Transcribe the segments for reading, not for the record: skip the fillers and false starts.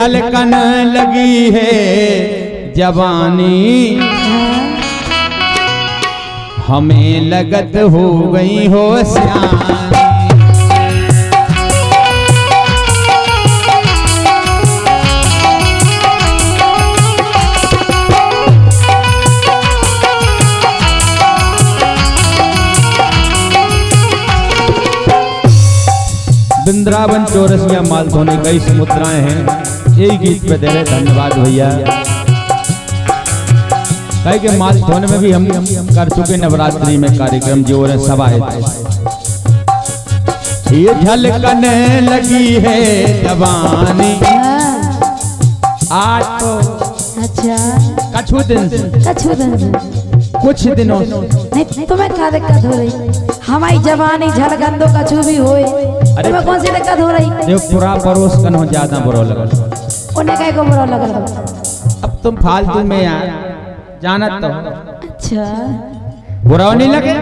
झलकन लगी है जवानी, हमें लगत हो गई हो सियानी। वृंदावन चौरसिया माल धोने कई समुद्राएं हैं, यही गीत पे दे रहे। धन्यवाद भैया। कई के माल धोने में भी हम कर चुके नवरात्रि में कार्यक्रम जो और सब आए थे। ये झलकन लगी है जवानी आज तो अच्छा कछु दिन से कुछ दिनों से नहीं तुम्हें क्या दिक्कत हो रही? हमारी जवानी झलकंदो कछु भी होए, तुम्हें कौन सी दिक्कत हो रही? जो पूरा परोस कन हो ज्यादा बुरा लगल, उन्हें कहे को बुरा लगल। अब तुम फालतू में यार जानत तो अच्छा बुरा नहीं लगे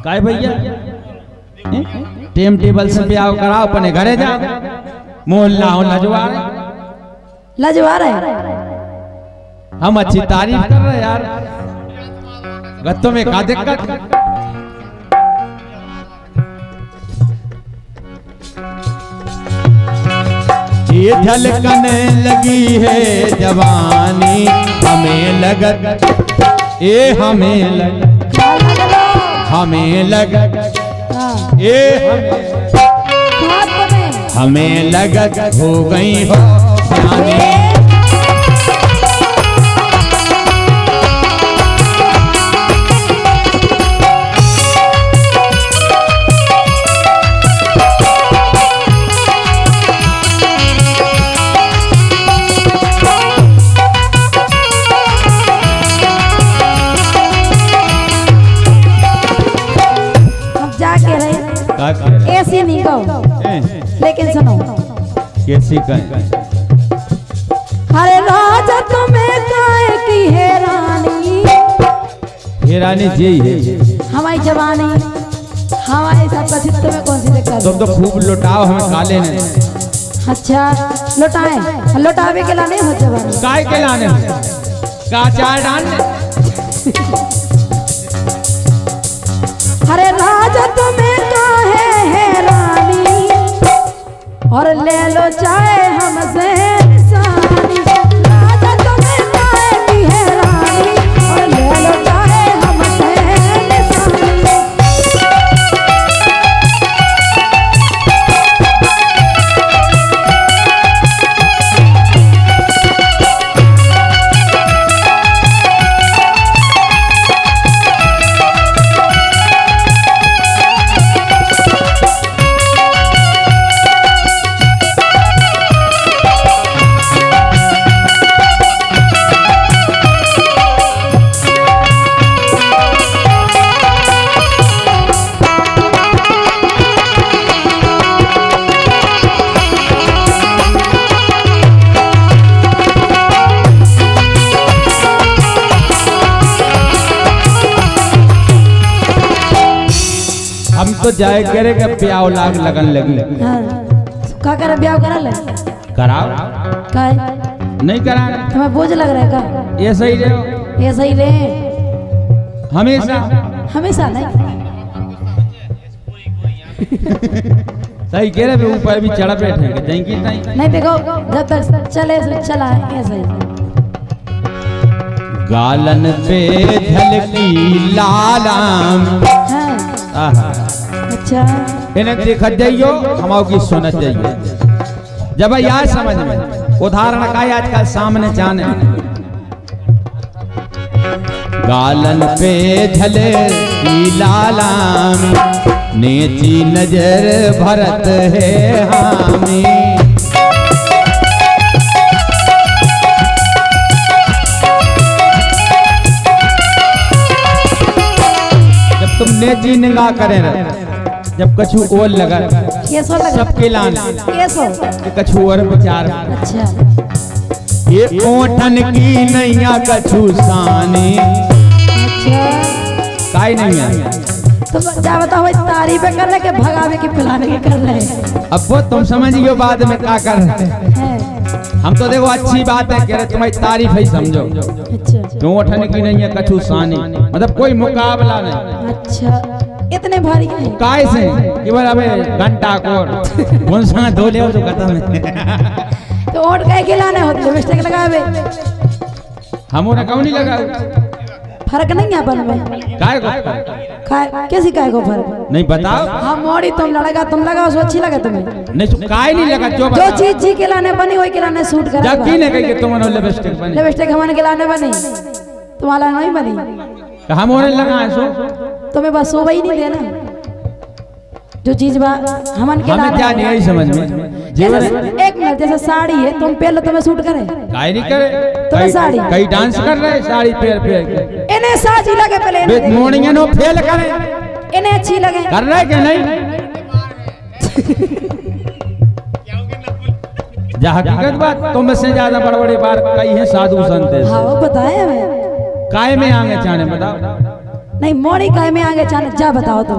काय भैया? टेम टेबल से ब्याह कराओ, अपने घरे जाओ, मोहल्ला हो लजवा रहे। हम अच्छी तारीफ कर रहे यार, गत्तों में का दिक्कत? ये झलकन लगी है जवानी, हमें लगत हमें लगत हमें लगत हो गई हो सियानी। ऐसे नहीं कहो, लेकिन सुनो कैसी कहें? अरे राजा तुम्हें काहे की हैरानी जी है हमारी जवानी, हमारे साथ पछित तुम्हें कौन सी दिक्कत? तुम तो खूब लुटाओ, हमें काले ने। अच्छा लुटाए, लुटावे के लाने हो जवानी काय के लाने का चाय डालने। अरे राजा तुम्हें काहे हैरानी, और ले लो चाहे हमसे निशानी। राजा तुम्हें काहे की हैरानी, और ले लो चाहे हमसे निशानी। हम तो जाए करेगा प्याव लाग लगन लगी। हाँ का करे ब्याह करा ले? कराओ काय नहीं करा, तुम्हें बोझ लग रहा है का? ऐसा ही रहो, ऐसा ही ले हमेशा हमेशा नहीं। सही कह रहे, ऊपर भी चढ़ा बैठे नहीं देखो, जब तक चले चला है ऐसा ही। गालन पे झलकी लालाम, हाँ अच्छा इन्हें देखा जाइयो, हमारे की सुना जाइयो। जब याद समझ में उदाहरण का आजकल सामने जाने। गालन पे झलकी लालाम, नेची नजर भरत है हामी। जब तुम नेची निगाह करे रहे, जब कछु और लगा सबके लाने कछु और विचार। अच्छा ये ओठन की नैया कछु सानी, अच्छा काई नहीं है तुम क्या बताओ भाई, तारीफ कर रहे के भगावे की पिलाने की कर रहे हैं? अब वो तुम समझियो बाद में क्या कर रहे हैं। हैं। हम तो देखो अच्छी बात है कह रहे, तुम्हारी तारीफ ही समझो। अच्छा क्यों उठने की नहीं है कछु सानी, मतलब कोई मुकाबला नहीं। अच्छा, इतने भारी हैं? काय से कि बोला अबे घंटा कोर कौन सा धो ले तो खत्म है। तो ओट कहे खिलाने होते मिस्टेक लगावे, हम उन्हें क्यों नहीं लगा, फर्क नहीं है अपन में। काय को काय कैसी काय को फर्क? नहीं बताओ। हम मोड़ी तुम लड़का तुम लगाओ, सो अच्छी लगे तुम्हें? नहीं तो काय नहीं लगा, जो जो बताओ। चीज जी खिलाने बनी वही खिलाने सूट करा। जब की ने कही कि तुम लिपस्टिक बनी, लिपस्टिक हमारे खिलाने बनी, तुम्हारा नहीं बनी। तो हम उन्हें लगा है सो तुम्हें बस सो वही नहीं देना जो चीज बा हमन के हमें क्या नहीं आई समझ में। जीवन एक मिनट, जैसे साड़ी है तुम पहले तुम्हें सूट करे, काय नहीं करे, तुम्हें साड़ी कई डांस कर रहे साड़ी पैर के इन्हें साजी लगे पहले, बेट मॉर्निंग नो फेल करे, इन्हें अच्छी लगे कर रहे कि नहीं। जा हकीकत बात तुम से ज्यादा बड़े बड़े बार कई हैं साधु संत ऐसे। हाँ वो बताए हमें, काय में आगे चाने बताओ। नहीं मोड़ी काय में आगे चाने जा बताओ तो।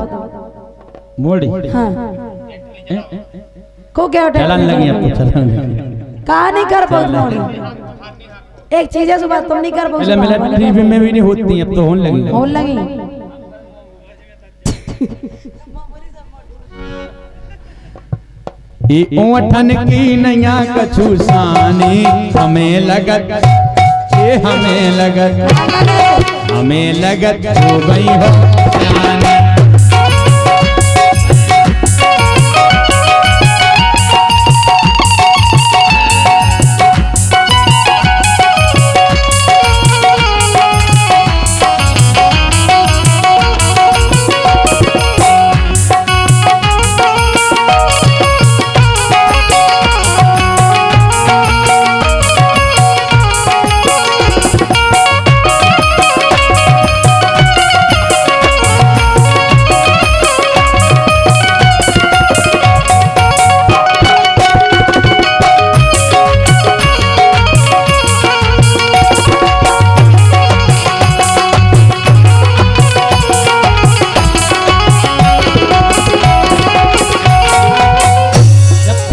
मोड़ी हाँ को क्या होटल चलन लगी अब तो चलन लगी। कहा नहीं कर पाओ मोड़ी, एक चीज है सुबह तुम नहीं कर पहले मेरे पाओ, टीवी में भी नहीं होती, अब तो होने लगी। होने लगी। ओठन की नैया कछु सानी, हमें लगत ये हमें लगत, हमें लगत हो गई हो जानी।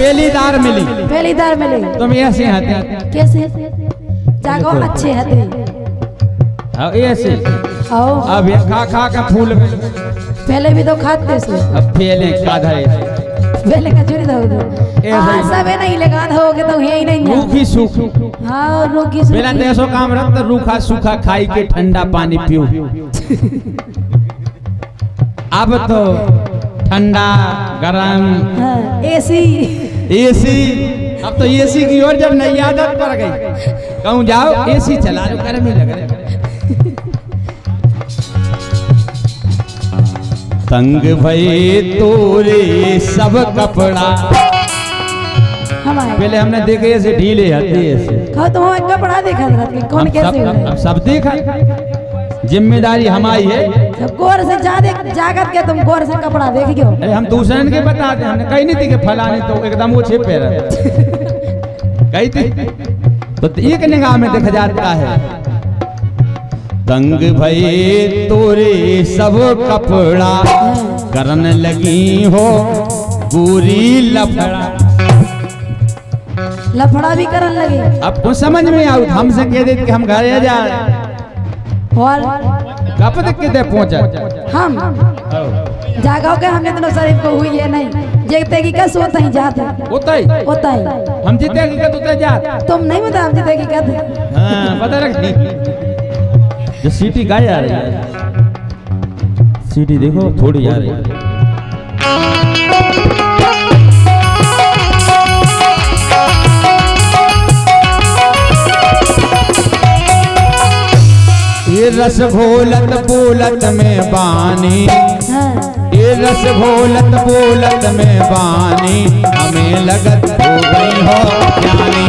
पहली दार मिली तुम ऐसे आते कैसे जागो अच्छे हते हाँ ऐसे आओ अब ये खा खा का फूल पहले भी तो खाते से अब फेले काधा है पहले का चुरी दो सब है नहीं लगा दोगे तो है ही नहीं रूखी सूख हाँ रूखी मेरा देशों काम रख तो रूखा सूखा खाई के ठंडा पानी पियो। अब तो ठंडा गरम एसी एसी, अब तो एसी की ओर जब नई आदत पड़ गई कहूँ जाओ एसी चला लो गर्मी लग रही। तंग भई तोरे सब कपड़ा पहले हमने देखे ऐसे ढीले आते ऐसे कहो तो हम कपड़ा देखा था कि कौन कैसे अब सब देखा, जिम्मेदारी हमारी है। तो गौर से जागत के तुम गौर से कपड़ा देखियो। अरे हम दूसरे के बताते, हमने कही नहीं थी कि फलाने तो एकदम वो छिपे रहे कही थी तो एक निगाह में देखा जाता है। तंग भई तोरे सब कपड़ा करन लगी हो पूरी लफड़ा। लफड़ा भी करन लगे। अब कुछ समझ में आऊ, हमसे कह देते कि हम घर जा और कब तक कितने पहुंचा हम जागाओ के हमने तो शरीफ को हुई है नहीं देखते कि कैसे होता ही जाते होता ही हम जीते कि कहते जात तुम नहीं बता हम जीते कि कहते। हाँ पता रख जो सीटी गाय आ रही है, सीटी देखो थोड़ी आ रही है। ये रस घोलत बोलत में बानी, ये रस घोलत बोलत में बानी, हमें लगत हो गई हो ज्ञानी।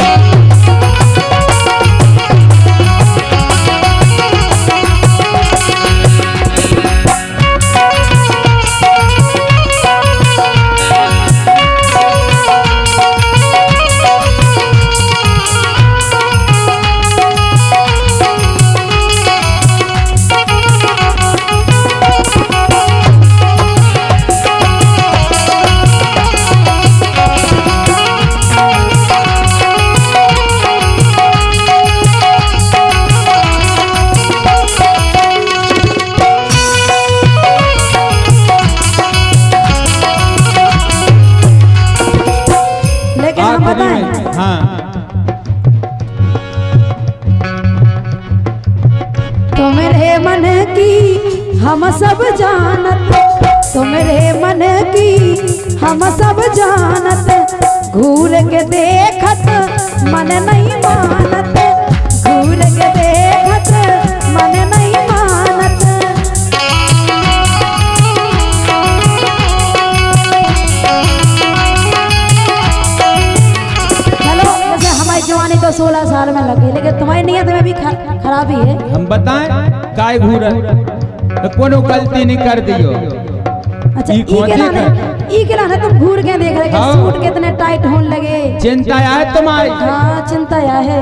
मन की हम सब जानत, तुम्हारे मन की हम सब जानत, घूर के देखत मन नहीं मानत, घूर के देखत मन नहीं मानत। चलो जैसे हमारी जवानी तो 16 साल में लगी, लेकिन तुम्हारी नियत में भी खराबी है। हम बताएं काय घूर तो कोनो गलती नहीं कर दियो। अच्छा ई के लाने तुम घूर के देख रहे कि सूट कितने टाइट होने लगे। चिंता है तुम्हारी? हाँ चिंता है।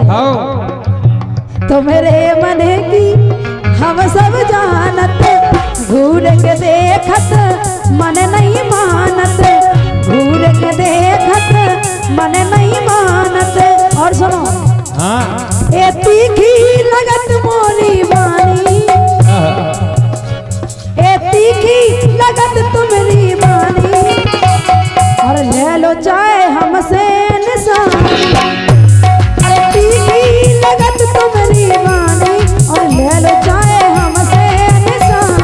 तो मेरे मन की हम सब जानत, घूर के देखत मन नहीं मानत, घूर के देखत मन नहीं मानत। और सुनो हाँ ए तीखी लगत मोरी बानी, ए तीखी लगत तुम्हारी बानी, और ले लो चाहे हमसे निशानी, अरे तीखी लगत तुम्हारी बानी, और ले लो चाहे हमसे निशानी।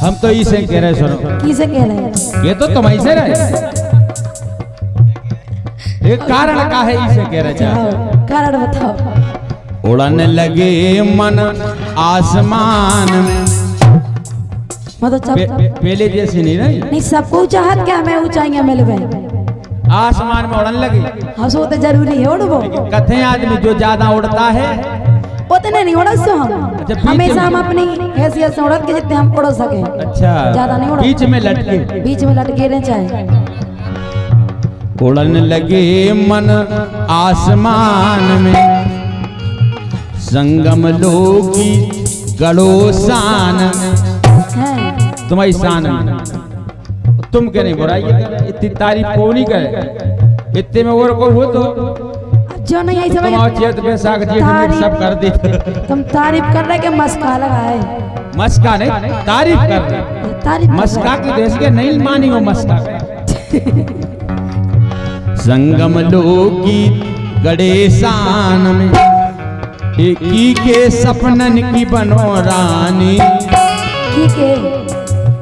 हम तो इसे कह रहे, सुनो किसे कह रहे हैं? ये तो तुम ऐसे रहे, एक कारण का है इसे कह रहे। कारण बताओ। उड़ने लगे मन आसमान में, मतलब पहले जैसे नहीं रही। नहीं सबको चाहत क्या हमें ऊंचाइयां मिलवे, आसमान में उड़ने लगी। हंसो तो जरूरी है उड़बो। कथे आदमी जो ज्यादा उड़ता है उतने नहीं उड़ सो हम, हमेशा हम अपनी हैसियत से उड़त के जितने हम उड़ सके। अच्छा ज्यादा नहीं उड़, बीच में लटके, बीच में लटके रहना चाहिए। उड़ने लगे मन आसमान में, संगम लोगी गड़ो शान में, तुम्हारी शान में तुम क्या नहीं बुराई कर, इतनी तारीफ को नहीं करे, इतने में और को हो तो जो नहीं आई समझ चेत बैसाख जेठ में सब कर दी। तुम तारीफ कर रहे कि मस्का लगाए? मस्का नहीं, तारीफ कर रहे। तारीफ मस्का की देश के नहीं मानी हो मस्का। संगम लोगी गड़े शान में, की के सपनन की बनो रानी। की के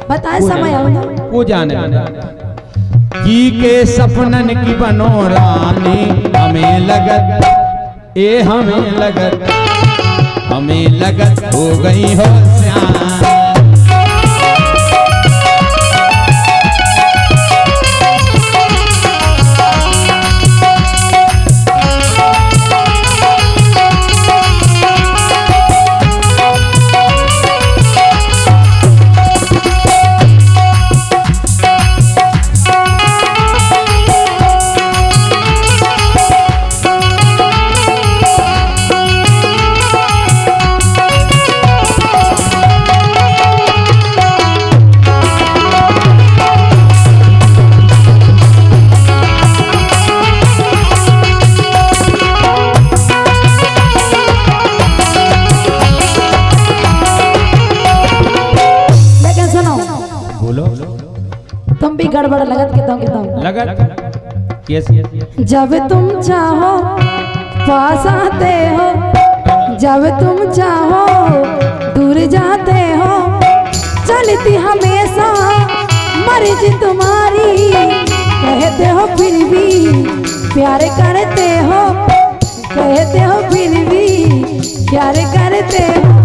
बताए समय आओ वो जाने की के सपनन की बनो रानी, हमें लगत हमें लगत, हमें लगत हो गई हो श्याम। गड़बड़ लगत के लगत कैसे? जब तुम चाहो पास आते हो, जब तुम चाहो दूर जाते हो, चलती हमेशा मर्जी तुम्हारी, कहते हो फिर भी प्यार करते हो, कहते हो फिर भी प्यार करते हो।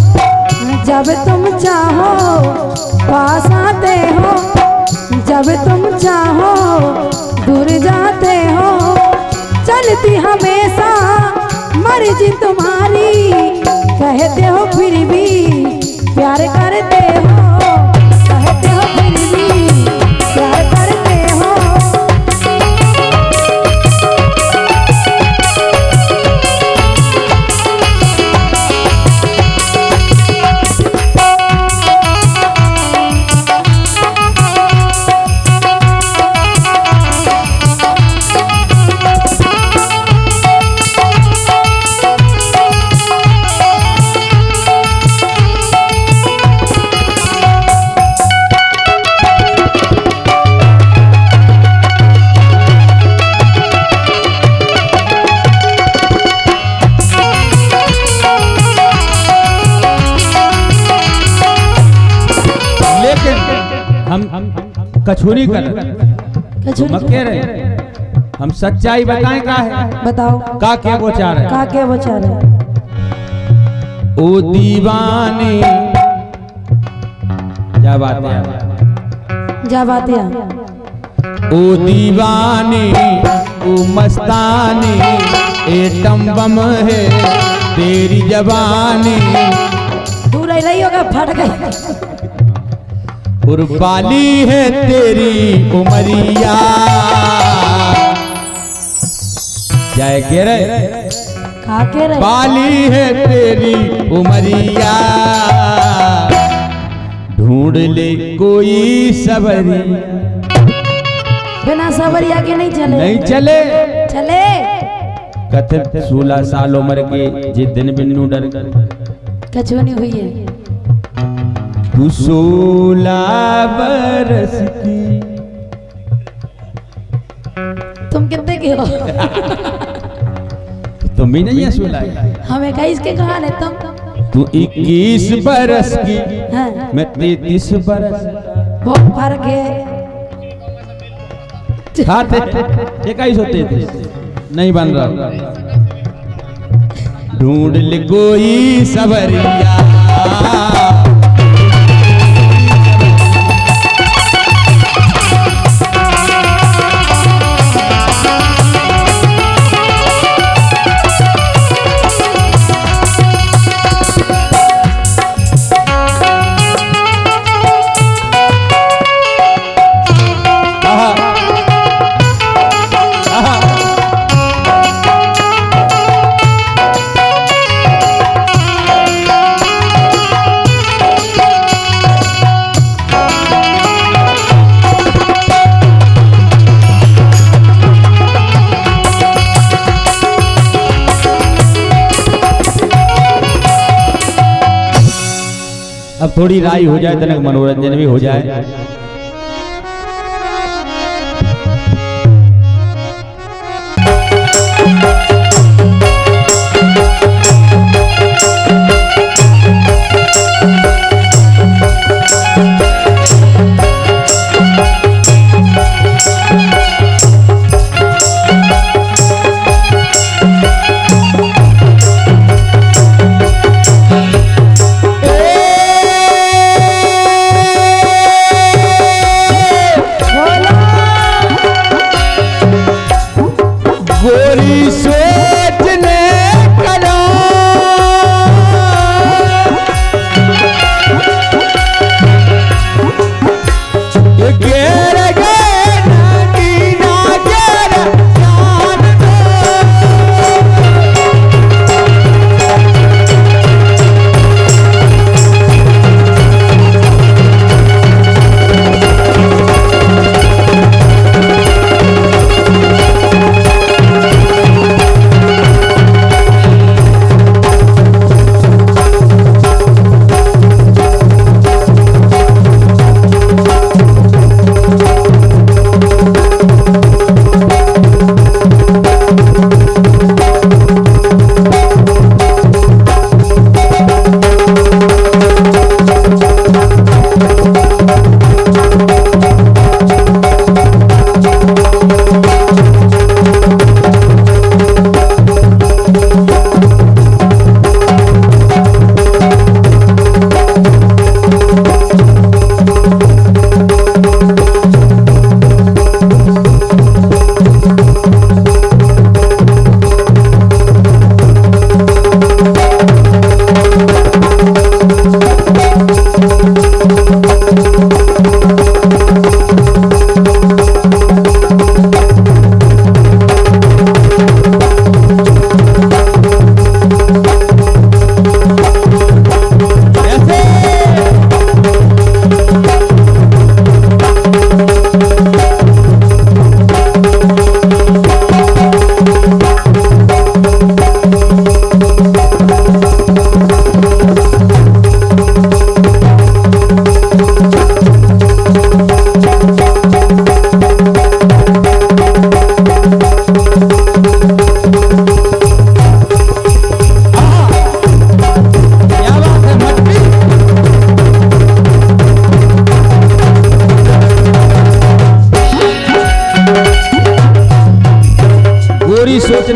जब तुम चाहो पास आते हो, जब तुम चाहो दूर जाते हो, चलती हमेशा मर्जी तुम्हारी, कहते हो फिर भी प्यार करते हो, कहते हो फिर भी प्यार करते हो। कछूरी कर मक्के रहे, हम सच्चाई बताएं का है, बताओ का क्या बोचार है, का क्या बोचार है। ओ दीवाने क्या बात है, जा बात है। ओ दीवाने ओ मस्ताने एटम बम है तेरी जवानी, दूर रही होगा फट गई, और बाली है तेरी उमरिया, जय के रहे बाली है तेरी उमरिया, ढूंढ ले कोई सवरिया, बिना सवरिया के नहीं चले, नहीं चले चले। कथित 16 साल उम्र के जिस दिन बिन्नू डर कछूनी हुई है, तू 16 बरस की, तुम कितने के हो? तुम भी नहीं है 16, हमें 21 के कहा है तुम, तू 21 बरस की, हाँ। मैं 33 बरस, बहुत फर्क है। हाँ थे 21 होते थे, नहीं बन रहा, ढूंढ ले कोई सवरिया, अब थोड़ी राय हो जाए, तनक मनोरंजन भी हो जाए।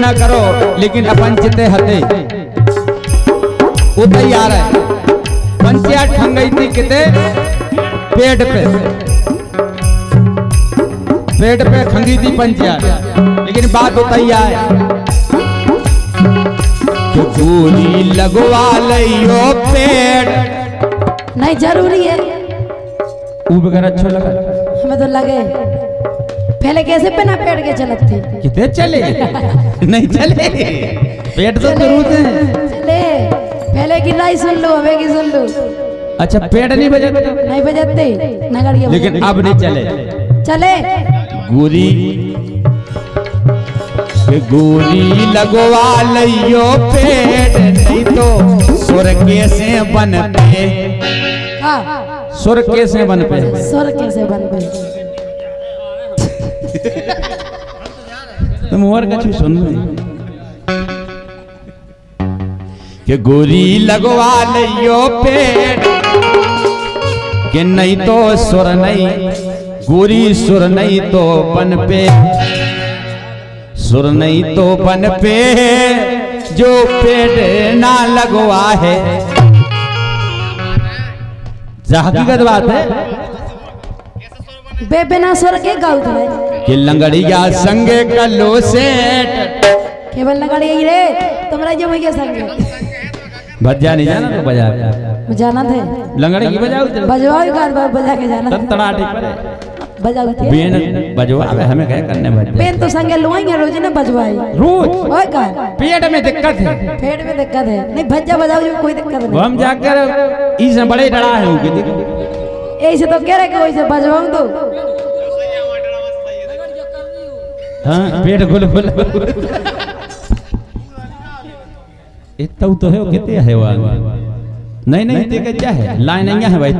ना करो लेकिन अपन चिते हते वो तैयार है। पंचिया ठंगई थी किते पेट पे खंगी थी पंचिया, लेकिन बात तैयार है कि गोली लगवा लियो पेट। नहीं जरूरी है, वो बगैर अच्छा लगा हमें तो लगे। पहले कैसे बिना पेट के चलत थे? कितने चले नहीं चले, पेट तो जरूर है। चले पहले की नहीं सुन लो, हमें की सुन लो। अच्छा पेट नहीं बजाते, नहीं बजाते नगड़िया, लेकिन अब नहीं चले। चले गोली लगवा लियो पेट, नहीं तो सुर कैसे बन पे। हाँ सुर कैसे बन पे, सुर कैसे बन पे। तुम और कुछ सुन लो कि गोली लगवा लियो पेट, कि नहीं तो सुर नहीं, गोरी सुर नहीं तो बन पे, सुर नहीं तो बन पे, जो पेट ना लगवा है। हकीकत बात है बे बिना सुर के गाउत है कि लंगड़िया संगे कलो सेठ, केवल लंगड़िया ही रे तुम्हारा जो भैया संगे भज्जा नहीं जाना तो बजा जाना थे। लंगड़े की बजाओ बजवाओ एक बार बजा के जाना तड़ाटी पड़े बजाओ थे। बेन बजवावे हमें क्या करने भज्जा, बेन तो संगे लुआएंगे रोज ना बजवाई रोज। ओए का पेट में दिक्कत है, पेट में दिक्कत है, नहीं भज्जा बजाओ जो कोई दिक्कत नहीं। हम जाकर इसे बड़े डरा है उनके देखो ऐसे तो कह रहे कि वैसे बजवाऊं तो हाँ पेट खुल खुल इतना तो है, कितने है वो नहीं नहीं, क्या है लाइन नहीं है भाई।